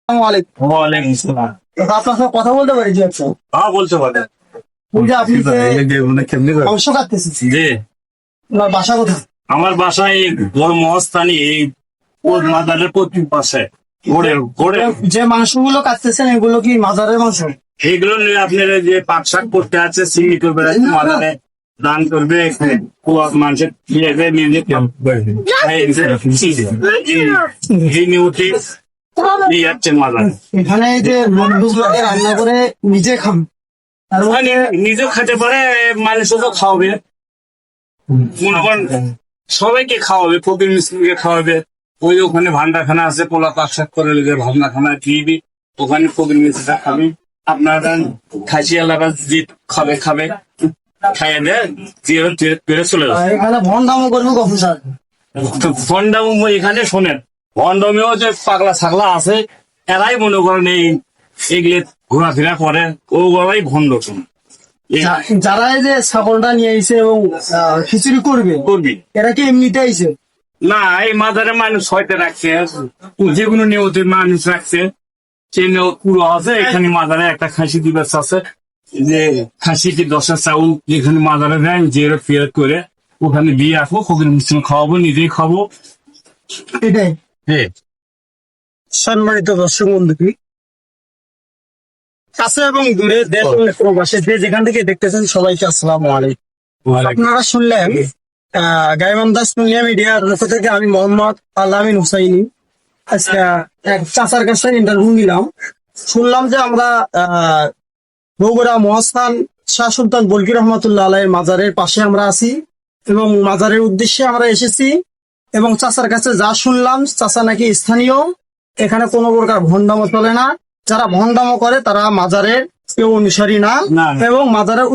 ওয়ালাইকুম আসসালাম। আপনার সাথে কথা বলতে পারি জি আচ্ছা হ্যাঁ বলতে পারেন। আপনি অংশ কাটতেছেন জি আপনার বাসা কোথায়? আমার বাসায় এই মহস্থানি এই মাদারের পশ্চিম পাশে ঘোড়ে যে মাংসগুলো কাটতেছেন এগুলো কি মাজারের মাংস? এইগুলো নিয়ে আপনার যে পাক শাক করতে আছে সিমি করবে মাদারে দান করবে মানুষের নিজে এই নিউটি নিয়ে যাচ্ছে মাদার। এখানে যে লোকগুলোকে রান্না করে নিজে খান আর মানে নিজে খেতে পারে, মানুষও তো খাওয়াবে, মনে করেন সবাইকে খাওয়াবে, ফকির মিসকিনকে খাওয়াবে। ওই ওখানে ভান্ডারখানা আছে, পোলা পাক শাক করে লেগে ভান্ডারখানা দিবি, ওখানে ফকির মিসকিনটা খাবি। আপনার খাসি এলাকা যে খাবে খাইয়ে দেয় দিয়ে চলে যাবে। এখানে ভন্ডামো করবো কখন স্যার? ভন্ডাম এখানে শোনেন, ভন্ডামেও যে পাগলা ছাগলা আছে এরাই মনে করেন এগুলো ঘোরাফেরা করে, ও গলাই ভণ্ড যারা এই যে ছাগলটা নিয়ে আইছে এবং খিচুড়ি করবি এরা কি এমনিতে আইছে? না, এই মাদারে মানুষ হয়তো রাখছে, যে কোনো নিয়তে মানুষ রাখছে, সেই নিয়ত পুরো আছে। এখানে মাদারে একটা খাসি দিবস আছে, যে খাসি কি 10 চাউল যেখানে মাদারে দেন যে ফেরত করে ওখানে দিয়ে আসবো, ফকির মিষ্টি খাওয়াবো, নিজেই খাবো। এটাই। হ্যাঁ, সম্মানিত দর্শক বন্ধু, কাছে এবং দূরে দেশ ও প্রবাসে যে যেখান থেকে দেখতেছেন সবাইকে আসসালামু আলাইকুম। আপনারা শুনলেন গাইবান্ধা সোনিয়া মিডিয়ার পক্ষ থেকে আমি মোহাম্মদ আলামিন হুসাইনি আজকে এক চাচার কাছে ইন্টারভিউ নিলাম। শুনলাম যে আমরা বগুড়া মহাস্থান শাহ সুলতান বলকি রহমতুল্লাহ আলাইহির মাজারের পাশে আমরা আছি এবং মাজারের উদ্দেশ্যে আমরা এসেছি এবং চাচার কাছে যা শুনলাম, চাচা নাকি স্থানীয়, এখানে কোনো প্রকার ভণ্ডামো চলে না, যারা ভণ্ডামো করে তারা মাজারের কেউ অনুসারী না এবং মাজারের